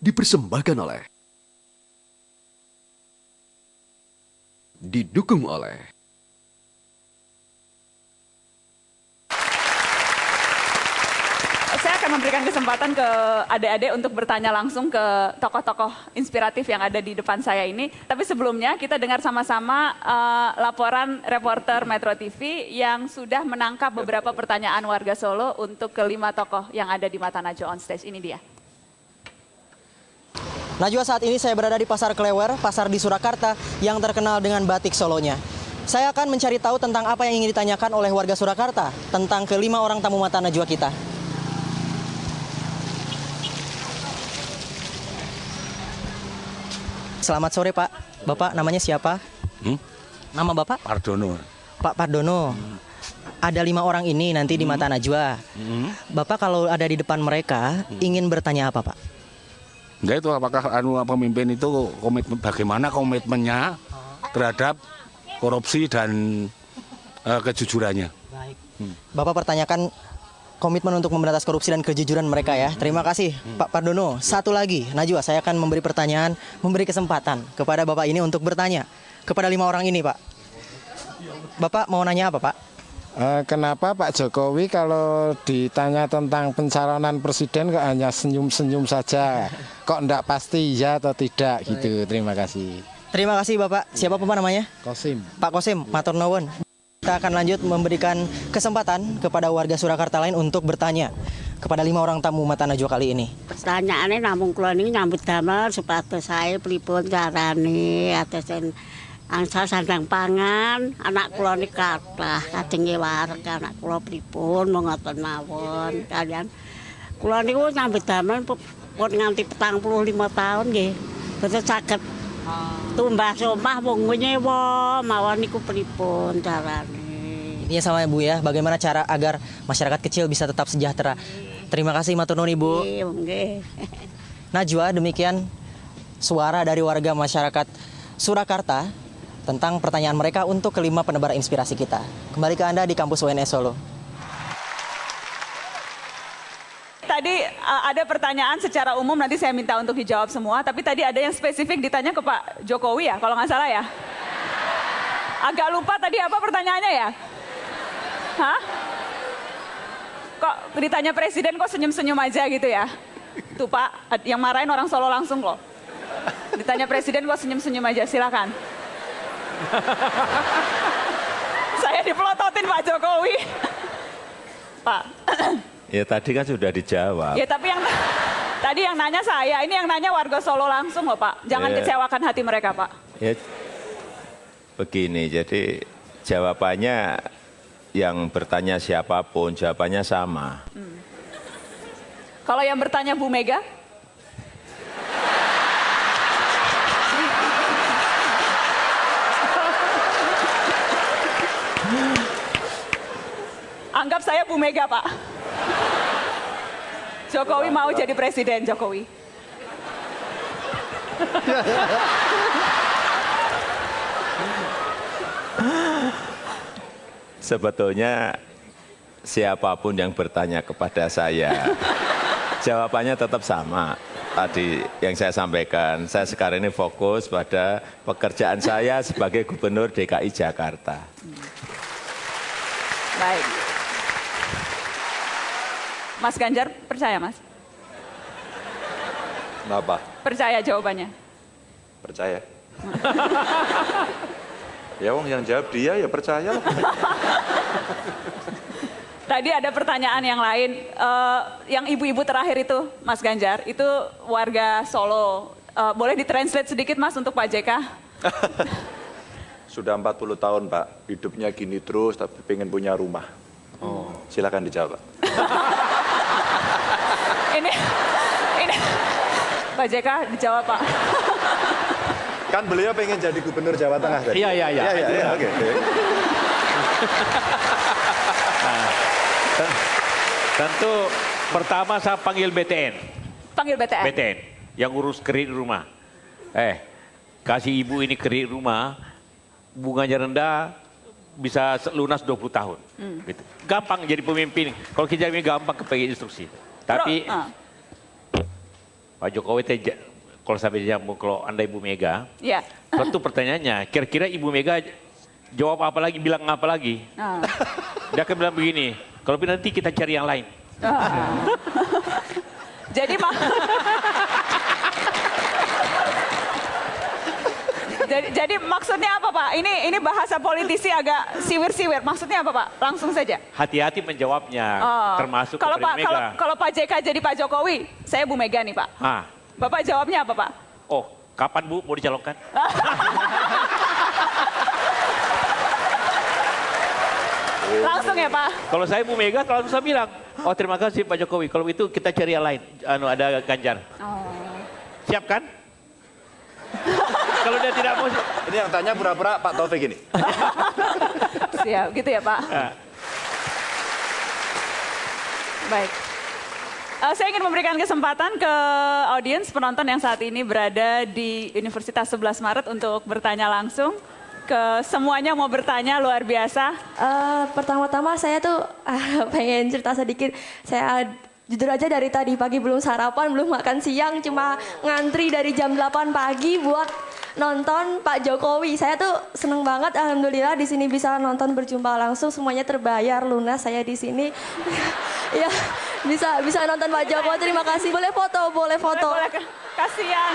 dipersembahkan oleh, didukung oleh saya akan memberikan kesempatan ke adik-adik untuk bertanya langsung ke tokoh-tokoh inspiratif yang ada di depan saya ini. Tapi sebelumnya kita dengar sama-sama laporan reporter Metro TV yang sudah menangkap beberapa pertanyaan warga Solo untuk kelima tokoh yang ada di mata Najwa on stage. Ini dia. Najwa, saat ini saya berada di Pasar Klewer, pasar di Surakarta yang terkenal dengan batik Solonya. Saya akan mencari tahu tentang apa yang ingin ditanyakan oleh warga Surakarta tentang kelima orang tamu mata Najwa kita. Selamat sore, Pak. Bapak namanya siapa? Nama Bapak? Pardono. Pak Pardono. Ada 5 orang ini nanti di mata Najwa. Bapak kalau ada di depan mereka ingin bertanya apa, Pak? Enggak, itu apakah pemimpin itu bagaimana komitmennya terhadap korupsi dan kejujurannya. Baik. Bapak pertanyakan komitmen untuk memberantas korupsi dan kejujuran mereka ya. Terima kasih Pak Pardono. Satu lagi, Najwa, saya akan memberi pertanyaan, memberi kesempatan kepada Bapak ini untuk bertanya kepada 5 orang ini, Pak. Bapak mau nanya apa, Pak? Kenapa Pak Jokowi kalau ditanya tentang pencalonan presiden kok hanya senyum-senyum saja? Kok enggak pasti ya atau tidak gitu. Terima kasih. Terima kasih Bapak. Siapa Bapak namanya? Kosim. Pak Kosim, matur nuwun. Kita akan lanjut memberikan kesempatan kepada warga Surakarta lain untuk bertanya kepada 5 orang tamu mata Najwa kali ini. Pertanyaannya namung kula niki nyambut damel supados saya pripun carane atus angsa sandang pangan anak kula niki kathah kajeng wareg anak kula pripun ngoten mawon kalian kula niku nyambut damel pun nganti 45 tahun nggih boten saged tumbas omah wong nyewa mawon niku pripun carane. Intinya sama Bu ya, bagaimana cara agar masyarakat kecil bisa tetap sejahtera. Terima kasih matur nuwun Ibu. Nggih. Najwa, demikian suara dari warga masyarakat Surakarta tentang pertanyaan mereka untuk kelima penebar inspirasi kita. Kembali ke Anda di kampus UNS Solo. Tadi ada pertanyaan secara umum, nanti saya minta untuk dijawab semua. Tapi tadi ada yang spesifik ditanya ke Pak Jokowi ya, kalau nggak salah ya. Agak lupa tadi apa pertanyaannya ya? Hah? Kok ditanya presiden kok senyum-senyum aja gitu ya? Tuh Pak, yang marahin orang Solo langsung loh. Ditanya presiden kok senyum-senyum aja, silakan. Saya dipelototin Pak Jokowi. Pak. Ya tadi kan sudah dijawab. Ya tapi yang tadi yang nanya saya, ini yang nanya warga Solo langsung loh Pak. Jangan kecewakan hati mereka Pak. Ya begini, jadi jawabannya yang bertanya siapapun, jawabannya sama. Kalau yang bertanya Bu Mega? Anggap saya Bu Mega Pak. Jokowi mau jadi presiden, Jokowi. Sebetulnya siapapun yang bertanya kepada saya, jawabannya tetap sama. Tadi yang saya sampaikan, saya sekarang ini fokus pada pekerjaan saya sebagai Gubernur DKI Jakarta. Baik. Mas Ganjar percaya Mas? Kenapa? Percaya jawabannya? Percaya. Ya wong yang jawab dia ya percaya. Tadi ada pertanyaan yang lain, yang ibu-ibu terakhir itu Mas Ganjar, itu warga Solo. Boleh ditranslate sedikit Mas untuk Pak JK? Sudah 40 tahun Pak, hidupnya gini terus tapi pengen punya rumah. Silakan dijawab. Ini Pak JK dijawab Pak. Kan beliau pengen jadi gubernur Jawa Tengah tadi. Iya. Oke. Tentu pertama saya panggil BTN. Panggil BTN? BTN, yang urus kredit rumah. Kasih ibu ini kredit rumah, bunganya rendah, bisa lunas 20 tahun. Gitu. Gampang jadi pemimpin. Kalau kita ini gampang kepengen instruksi. Tapi Pak Jokowi kalau sampai nyambung kalau Anda Ibu Mega, Ya. suatu pertanyaannya, kira-kira Ibu Mega jawab apa lagi, bilang apa lagi? Dia akan bilang begini, kalau nanti kita cari yang lain. Jadi jadi maksudnya apa Pak? Ini bahasa politisi agak siwir-siwir. Maksudnya apa Pak? Langsung saja. Hati-hati menjawabnya, termasuk Kalau kepada Pak Mega. kalau Pak JK jadi Pak Jokowi, saya Bu Mega nih Pak. Bapak jawabnya apa Pak? Oh, kapan Bu mau dicalonkan? Langsung ya Pak? Kalau saya Bu Mega langsung saya bilang, oh terima kasih Pak Jokowi, kalau itu kita cari yang lain, ada Ganjar. Siap kan? Kalau dia tidak mau. Ini yang tanya pura-pura Pak Taufik ini. Siap, gitu ya Pak? Baik. Saya ingin memberikan kesempatan ke audiens penonton yang saat ini berada di Universitas 11 Maret untuk bertanya langsung. Ke semuanya mau bertanya, luar biasa. Pertama-tama saya tuh pengen cerita sedikit. Saya jujur aja dari tadi pagi belum sarapan, belum makan siang, cuma ngantri dari jam 8 pagi buat nonton Pak Jokowi. Saya tuh seneng banget, alhamdulillah di sini bisa nonton berjumpa langsung, semuanya terbayar lunas saya di sini. Ya, bisa nonton Pak Jokowi. Terima kasih. Boleh foto, boleh foto. Boleh, kasihan.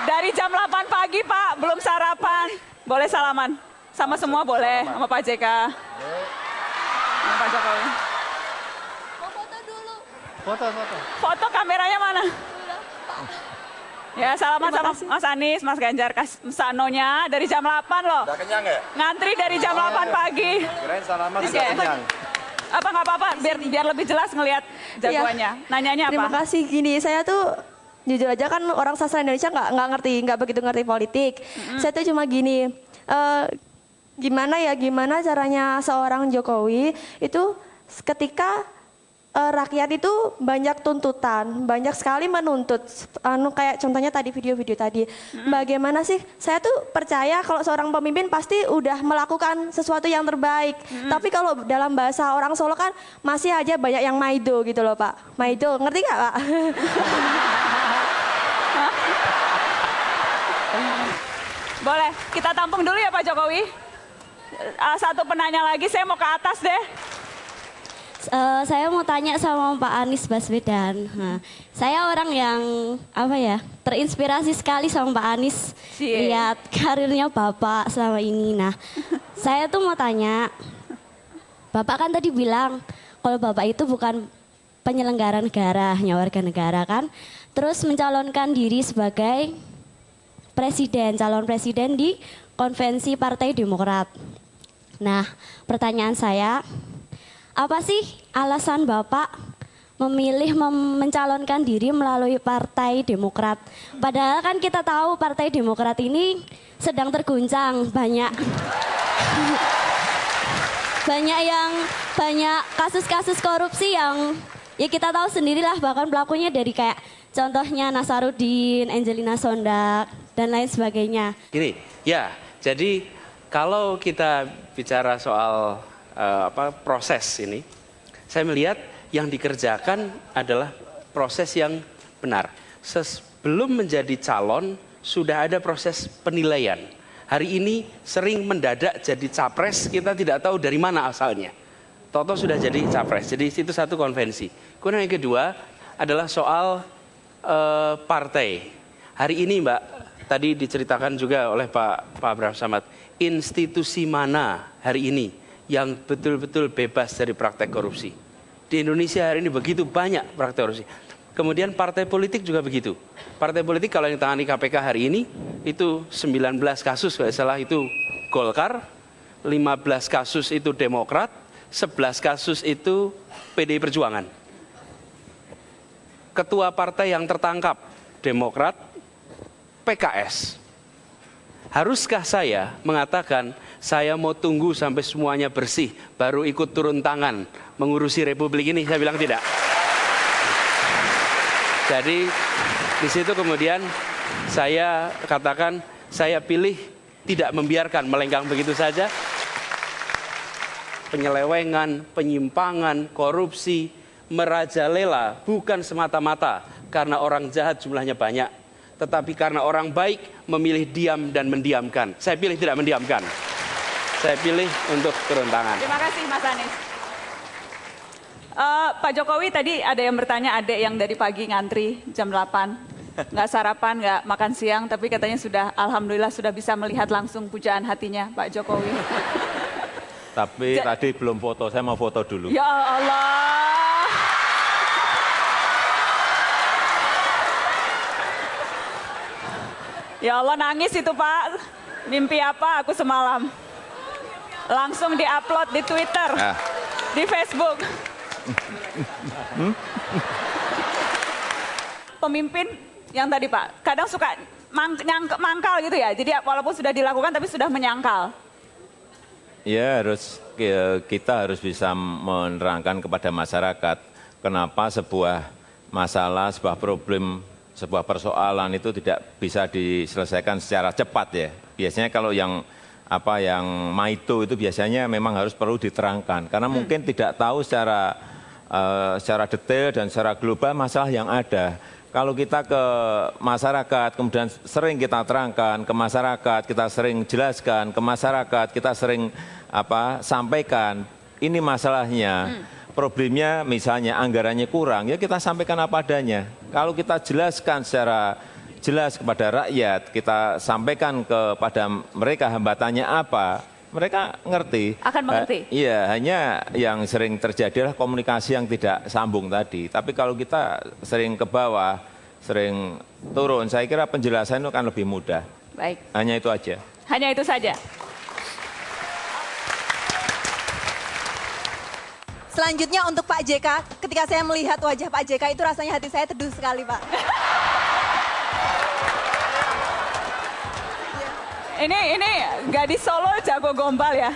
Dari jam 8 pagi Pak, belum sarapan. Boleh salaman? Sama semua boleh, sama Pak JK. Sama Pak Jokowi. Mau foto dulu. Foto kameranya mana? Ya salaman sama Mas Anies, Mas Ganjar, Sanonya dari jam 8 loh. Udah kenyang ya? Ngantri dari jam 8 pagi. Kirain salaman Oke. sudah kenyang. Apa nggak apa-apa, biar lebih jelas ngelihat jagoannya. Nanyanya apa? Terima kasih. Gini, saya tuh jujur aja kan orang sastra Indonesia nggak begitu ngerti politik. Saya tuh cuma gini, gimana caranya seorang Jokowi itu ketika rakyat itu banyak tuntutan, banyak sekali menuntut, kayak contohnya tadi video-video tadi. Bagaimana sih? Saya tuh percaya kalau seorang pemimpin pasti udah melakukan sesuatu yang terbaik. Tapi kalau dalam bahasa orang Solo kan masih aja banyak yang maido gitu loh Pak. Maido, ngerti nggak Pak? Boleh, kita tampung dulu ya Pak Jokowi. Satu penanya lagi, saya mau ke atas deh. Saya mau tanya sama Pak Anies Baswedan. Nah, saya orang yang terinspirasi sekali sama Pak Anies. Lihat karirnya Bapak selama ini. Nah, saya tuh mau tanya, Bapak kan tadi bilang kalau Bapak itu bukan penyelenggara negara, hanya warga negara kan. Terus mencalonkan diri sebagai calon presiden di konvensi Partai Demokrat. Nah, pertanyaan saya, apa sih alasan Bapak memilih mencalonkan diri melalui Partai Demokrat? Padahal kan kita tahu Partai Demokrat ini sedang terguncang, banyak kasus-kasus korupsi yang ya kita tahu sendirilah, bahkan pelakunya dari kayak contohnya Nasaruddin, Angelina Sondak dan lain sebagainya. Gini, ya, jadi kalau kita bicara soal proses ini, saya melihat yang dikerjakan adalah proses yang benar. Sebelum menjadi calon, sudah ada proses penilaian. Hari ini sering mendadak jadi capres, kita tidak tahu dari mana asalnya. Toto sudah jadi capres, jadi itu satu konvensi. Kemudian yang kedua adalah soal partai. Hari ini Mbak, tadi diceritakan juga oleh Pak Abraham Samad, institusi mana hari ini yang betul-betul bebas dari praktek korupsi. Di Indonesia hari ini begitu banyak praktek korupsi. Kemudian partai politik juga begitu. Partai politik kalau yang ditangani KPK hari ini itu 19 kasus, kalau salah itu Golkar, 15 kasus itu Demokrat, 11 kasus itu PDI Perjuangan. Ketua partai yang tertangkap Demokrat, PKS. Haruskah saya mengatakan saya mau tunggu sampai semuanya bersih baru ikut turun tangan mengurusi republik ini? Saya bilang tidak. Jadi di situ kemudian saya katakan saya pilih tidak membiarkan melenggang begitu saja. Penyelewengan, penyimpangan, korupsi merajalela bukan semata-mata karena orang jahat jumlahnya banyak, tetapi karena orang baik memilih diam dan mendiamkan. Saya pilih tidak mendiamkan. Saya pilih untuk turun tangan. Terima kasih Mas Anies. Pak Jokowi tadi ada yang bertanya, adek yang dari pagi ngantri jam 8. Nggak sarapan, nggak makan siang, tapi katanya sudah, alhamdulillah sudah bisa melihat langsung pujaan hatinya Pak Jokowi. Tapi tadi belum foto, saya mau foto dulu. Ya Allah. Ya Allah, nangis itu Pak. Mimpi apa aku semalam. Langsung diupload di Twitter, di Facebook. Pemimpin yang tadi Pak, kadang suka mangkal gitu ya. Jadi walaupun sudah dilakukan tapi sudah menyangkal. Ya kita harus bisa menerangkan kepada masyarakat kenapa sebuah masalah, sebuah problem, sebuah persoalan itu tidak bisa diselesaikan secara cepat ya. Biasanya kalau yang maito itu biasanya memang harus perlu diterangkan karena mungkin tidak tahu secara detail dan secara global masalah yang ada. Kalau kita ke masyarakat, kemudian sering kita terangkan ke masyarakat, kita sering jelaskan ke masyarakat, kita sering sampaikan, ini masalahnya, problemnya misalnya anggarannya kurang, ya kita sampaikan apa adanya. Kalau kita jelaskan secara jelas kepada rakyat, kita sampaikan kepada mereka hambatannya apa, mereka ngerti. Akan mengerti. Iya, hanya yang sering terjadi adalah komunikasi yang tidak sambung tadi. Tapi kalau kita sering ke bawah, sering turun, saya kira penjelasan itu akan lebih mudah. Baik. Hanya itu aja. Hanya itu saja. Selanjutnya untuk Pak JK, ketika saya melihat wajah Pak JK itu rasanya hati saya teduh sekali Pak. Ini gadis Solo jago gombal ya.